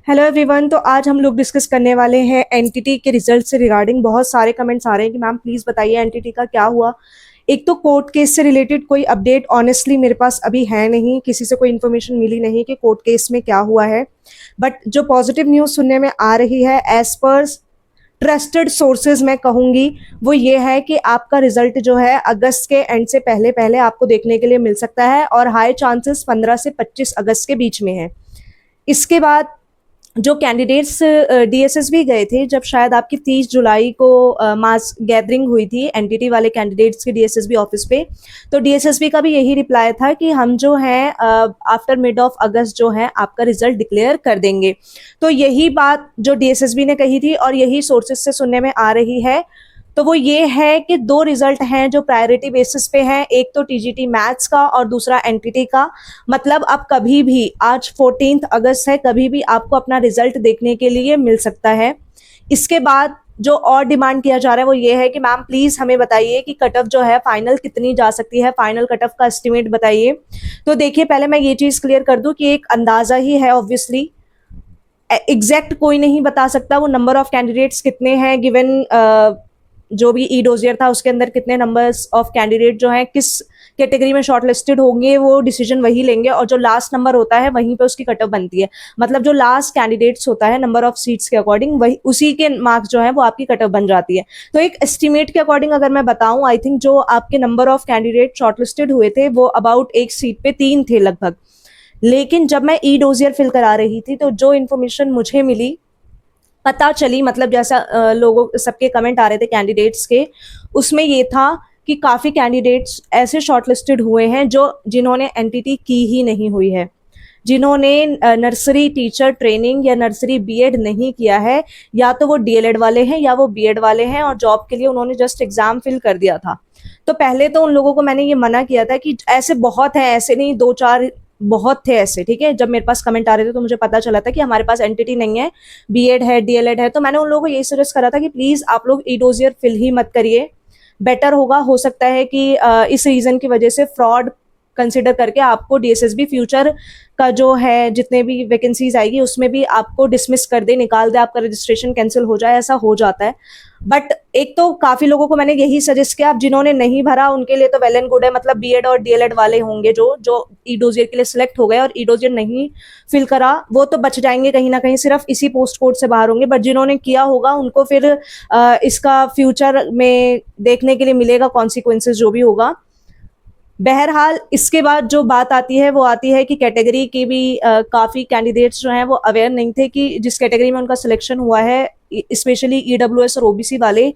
Hello everyone. तो आज हम लोग डिस्कस करने वाले हैं एनटीटी के रिजल्ट से रिगार्डिंग। बहुत सारे कमेंट्स आ रहे हैं कि मैम प्लीज बताइए एनटीटी का क्या हुआ। एक तो कोर्ट केस से रिलेटेड कोई अपडेट ऑनेस्टली मेरे पास अभी है नहीं, किसी से कोई इन्फॉर्मेशन मिली नहीं कि कोर्ट केस में क्या हुआ है। बट जो पॉजिटिव न्यूज़ सुनने में आ रही है एज पर ट्रस्टेड सोर्सेज मैं कहूंगी वो ये है कि आपका रिजल्ट जो है अगस्त के एंड से पहले पहले आपको देखने के लिए मिल सकता है और हाई चांसेस 15 से 25 अगस्त के बीच में है। इसके बाद जो कैंडिडेट्स डीएसएसबी गए थे, जब शायद आपकी 30 जुलाई को मास गैदरिंग हुई थी एनटीटी वाले कैंडिडेट्स के डीएसएसबी ऑफिस पे, तो डीएसएसबी का भी यही रिप्लाई था कि हम जो है आफ्टर मिड ऑफ अगस्त जो है आपका रिजल्ट डिक्लेयर कर देंगे। तो यही बात जो डीएसएसबी ने कही थी और यही सोर्सेज से सुनने में आ रही है। तो वो ये है कि दो रिजल्ट हैं जो प्रायोरिटी बेसिस पे हैं, एक तो टीजीटी मैथ्स का और दूसरा एनटीटी का। मतलब अब कभी भी, आज 14 अगस्त है, कभी भी आपको अपना रिजल्ट देखने के लिए मिल सकता है। इसके बाद जो और डिमांड किया जा रहा है वो ये है कि मैम प्लीज हमें बताइए कि कट ऑफ जो है फाइनल कितनी जा सकती है, फाइनल कट ऑफ का एस्टिमेट बताइए। तो देखिए, पहले मैं ये चीज क्लियर कर दूं कि एक अंदाजा ही है, ऑब्वियसली एग्जैक्ट कोई नहीं बता सकता वो नंबर ऑफ कैंडिडेट्स कितने हैं गिवन जो भी ई डोजियर था उसके अंदर कितने नंबर्स ऑफ कैंडिडेट जो हैं किस कैटेगरी में शॉर्टलिस्टेड होंगे, वो डिसीजन वही लेंगे और जो लास्ट नंबर होता है वहीं पे उसकी कट ऑफ बनती है। मतलब जो लास्ट कैंडिडेट्स होता है नंबर ऑफ सीट्स के अकॉर्डिंग, वही उसी के मार्क्स जो है वो आपकी कट ऑफ बन जाती है। तो एक एस्टिमेट के अकॉर्डिंग अगर मैं बताऊं, आई थिंक जो आपके नंबर ऑफ कैंडिडेट शॉर्टलिस्टेड हुए थे वो अबाउट एक सीट पे 3 थे लगभग। लेकिन जब मैं ई डोजियर फिल करा रही थी तो जो इन्फॉर्मेशन मुझे मिली, पता चली, मतलब जैसा लोगों सबके कमेंट आ रहे थे कैंडिडेट्स के, उसमें ये था कि काफ़ी कैंडिडेट्स ऐसे शॉर्टलिस्टेड हुए हैं जो जिन्होंने एनटीटी की ही नहीं हुई है, जिन्होंने नर्सरी टीचर ट्रेनिंग या नर्सरी बीएड नहीं किया है, या तो वो डीएलएड वाले हैं या वो बीएड वाले हैं और जॉब के लिए उन्होंने जस्ट एग्जाम फिल कर दिया था। तो पहले तो उन लोगों को मैंने ये मना किया था कि ऐसे बहुत हैं, ऐसे नहीं, दो चार बहुत थे ऐसे, ठीक है। जब मेरे पास कमेंट आ रहे थे तो मुझे पता चला था कि हमारे पास एनटीटी नहीं है, बीएड है, डीएलएड है। तो मैंने उन लोगों को यही सजेस्ट करा था कि प्लीज आप लोग ई डोजियर फिल ही मत करिए, बेटर होगा। हो सकता है कि इस रीजन की वजह से फ्रॉड कंसिडर करके आपको डीएसएसबी फ्यूचर का जो है जितने भी वैकेंसीज आएगी उसमें भी आपको डिसमिस कर दे, निकाल दे, आपका रजिस्ट्रेशन कैंसिल हो जाए, ऐसा हो जाता है। बट एक तो काफी लोगों को मैंने यही सजेस्ट किया, अब जिन्होंने नहीं भरा उनके लिए तो वेल एंड गुड है, मतलब बीएड और डीएलएड वाले होंगे जो जो ई डोजियर के लिए सिलेक्ट हो गए और ई डोजियर नहीं फिल करा, वो तो बच जाएंगे कहीं ना कहीं, सिर्फ इसी पोस्ट कोड से बाहर होंगे। बट जिन्होंने किया होगा उनको फिर इसका फ्यूचर में देखने के लिए मिलेगा कॉन्सिक्वेंसेज जो भी होगा। बहरहाल इसके बाद जो बात आती है वो आती है कि कैटेगरी की भी काफ़ी कैंडिडेट्स जो हैं वो अवेयर नहीं थे कि जिस कैटेगरी में उनका सिलेक्शन हुआ है, स्पेशली ईडब्ल्यूएस और ओबीसी वाले,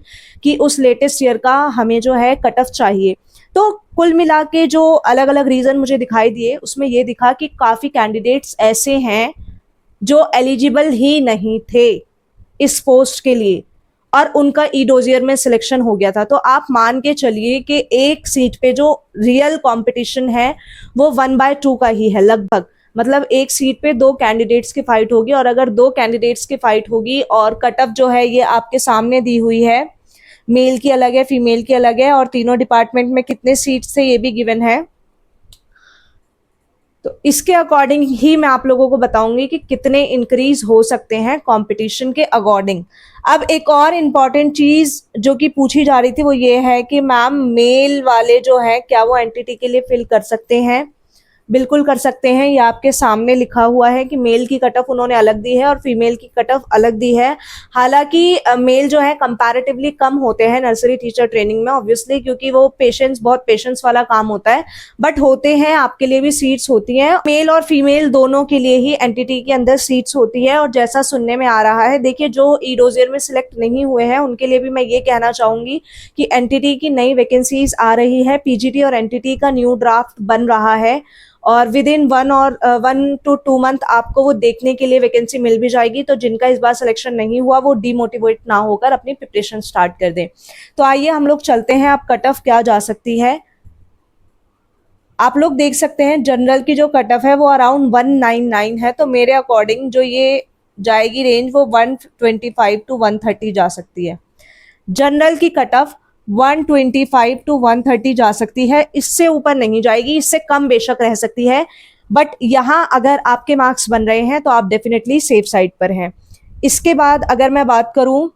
कि उस लेटेस्ट ईयर का हमें जो है कट ऑफ चाहिए। तो कुल मिला के जो अलग अलग रीज़न मुझे दिखाई दिए उसमें ये दिखा कि काफ़ी कैंडिडेट्स ऐसे हैं जो एलिजिबल ही नहीं थे इस पोस्ट के लिए और उनका ई डोजियर में सिलेक्शन हो गया था। तो आप मान के चलिए कि एक सीट पे जो रियल कंपटीशन है वो 1/2 का ही है लगभग। मतलब एक सीट पे दो कैंडिडेट्स की फाइट होगी और अगर दो कैंडिडेट्स की फाइट होगी और कट ऑफ जो है ये आपके सामने दी हुई है, मेल की अलग है, फीमेल की अलग है और तीनों डिपार्टमेंट में कितने सीट्स थे ये भी गिवन है। तो इसके अकॉर्डिंग ही मैं आप लोगों को बताऊंगी कि कितने इंक्रीज हो सकते हैं कंपटीशन के अकॉर्डिंग। अब एक और इम्पॉर्टेंट चीज जो कि पूछी जा रही थी वो ये है कि मैम मेल वाले जो है क्या वो एनटीटी के लिए फिल कर सकते हैं? बिल्कुल कर सकते हैं। ये आपके सामने लिखा हुआ है कि मेल की कट ऑफ उन्होंने अलग दी है और फीमेल की कट ऑफ अलग दी है। हालांकि मेल जो है कंपैरेटिवली कम होते हैं नर्सरी टीचर ट्रेनिंग में, ऑब्वियसली, क्योंकि वो बहुत पेशेंस वाला काम होता है। बट होते हैं, आपके लिए भी सीट्स होती हैं, मेल और फीमेल दोनों के लिए ही एनटीटी के अंदर सीट्स होती है। और जैसा सुनने में आ रहा है, देखिए जो ई डोजियर में सिलेक्ट नहीं हुए हैं उनके लिए भी मैं ये कहना चाहूंगी कि एनटीटी की नई वैकेंसीज आ रही है, पीजीटी और एनटीटी का न्यू ड्राफ्ट बन रहा है और विद इन 1 to 2 मंथ आपको वो देखने के लिए वैकेंसी मिल भी जाएगी। तो जिनका इस बार सिलेक्शन नहीं हुआ वो डीमोटिवेट ना होकर अपनी प्रिपरेशन स्टार्ट कर दें। तो आइए हम लोग चलते हैं, आप कट ऑफ क्या जा सकती है। आप लोग देख सकते हैं जनरल की जो कट ऑफ है वो अराउंड 199 है, तो मेरे अकॉर्डिंग जो ये जाएगी रेंज वो 125 to 130 जा सकती है। जनरल की कट ऑफ 125 to 130 जा सकती है, इससे ऊपर नहीं जाएगी, इससे कम बेशक रह सकती है। बट यहाँ अगर आपके मार्क्स बन रहे हैं तो आप डेफिनेटली सेफ साइड पर हैं। इसके बाद अगर मैं बात करूं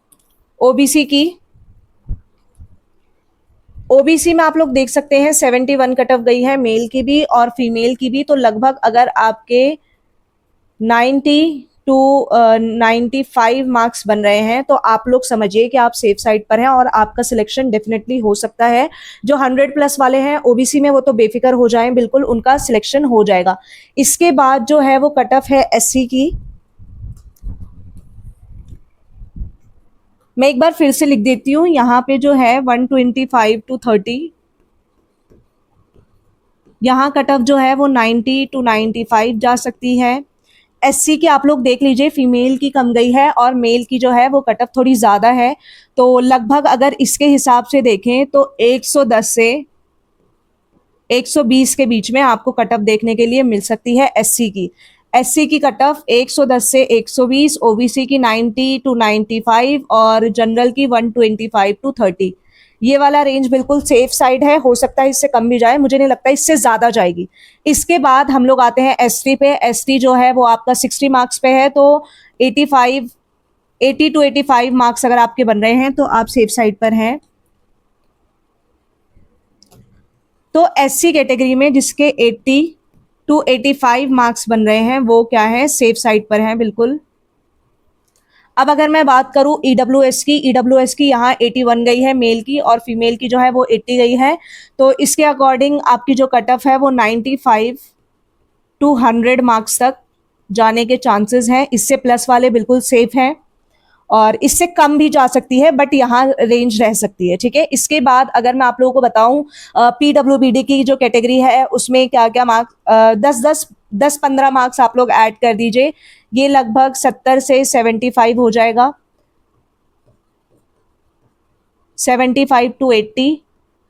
ओबीसी की, ओबीसी में आप लोग देख सकते हैं 71 कट ऑफ गई है मेल की भी और फीमेल की भी। तो लगभग अगर आपके 90 टू 95 मार्क्स बन रहे हैं तो आप लोग समझिए कि आप सेफ साइड पर हैं और आपका सिलेक्शन डेफिनेटली हो सकता है। जो 100 प्लस वाले हैं ओबीसी में वो तो बेफिक्र हो जाएं, बिल्कुल उनका सिलेक्शन हो जाएगा। इसके बाद जो है वो कट ऑफ है एससी की। मैं एक बार फिर से लिख देती हूँ, यहाँ पे जो है 125 टू 30, यहाँ कट ऑफ जो है वो 90 टू 95 जा सकती है। एससी की आप लोग देख लीजिए, फीमेल की कम गई है और मेल की जो है वो कट ऑफ थोड़ी ज़्यादा है। तो लगभग अगर इसके हिसाब से देखें तो 110 से 120 के बीच में आपको कट ऑफ देखने के लिए मिल सकती है एससी की। एससी की कट ऑफ 110 से 120, ओबीसी की 90 टू 95 और जनरल की 125 टू 30। ये वाला रेंज बिल्कुल सेफ साइड है, हो सकता है इससे कम भी जाए, मुझे नहीं लगता इससे ज़्यादा जाएगी। इसके बाद हम लोग आते हैं एसटी पे। एसटी जो है वो आपका 60 मार्क्स पे है, तो 80 टू 85 मार्क्स अगर आपके बन रहे हैं तो आप सेफ साइड पर हैं। तो एससी कैटेगरी में जिसके 80 टू 85 मार्क्स बन रहे हैं वो क्या है, सेफ साइड पर हैं बिल्कुल। अब अगर मैं बात करूं ईडब्ल्यूएस की यहाँ 81 गई है मेल की और फीमेल की जो है वो 80 गई है। तो इसके अकॉर्डिंग आपकी जो कट ऑफ है वो 95 टू 100 मार्क्स तक जाने के चांसेस हैं। इससे प्लस वाले बिल्कुल सेफ हैं और इससे कम भी जा सकती है, बट यहाँ रेंज रह सकती है, ठीक है। इसके बाद अगर मैं आप लोगों को बताऊं पीडब्ल्यूबीडी की जो कैटेगरी है उसमें क्या क्या मार्क्स 10-15 मार्क्स आप लोग ऐड कर दीजिए, ये लगभग 70 से 75 हो जाएगा, 75 टू 80।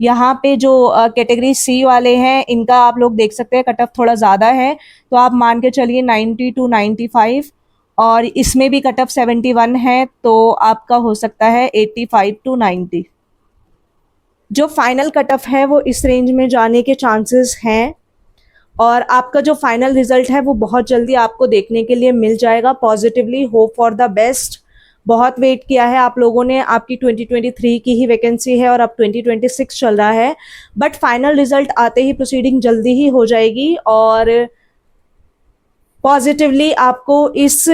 यहाँ पे जो कैटेगरी सी वाले हैं इनका आप लोग देख सकते हैं कट ऑफ थोड़ा ज़्यादा है, तो आप मान के चलिए 90 टू 95 और इसमें भी कट ऑफ 71 है, तो आपका हो सकता है 85 टू 90। जो फाइनल कट ऑफ है वो इस रेंज में जाने के चांसेस हैं और आपका जो फाइनल रिजल्ट है वो बहुत जल्दी आपको देखने के लिए मिल जाएगा। Positively hope for the best. बहुत वेट किया है आप लोगों ने, आपकी 2023 की ही वैकेंसी है और अब 2026 चल रहा है, बट फाइनल रिजल्ट आते ही प्रोसीडिंग जल्दी ही हो जाएगी और पॉजिटिवली आपको इस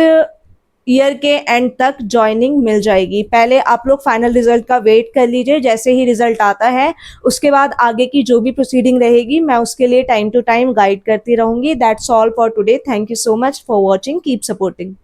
ईयर के एंड तक ज्वाइनिंग मिल जाएगी। पहले आप लोग फाइनल रिजल्ट का वेट कर लीजिए, जैसे ही रिजल्ट आता है उसके बाद आगे की जो भी प्रोसीडिंग रहेगी मैं उसके लिए टाइम टू टाइम गाइड करती रहूंगी। That's all for today. Thank you so much for watching, keep supporting.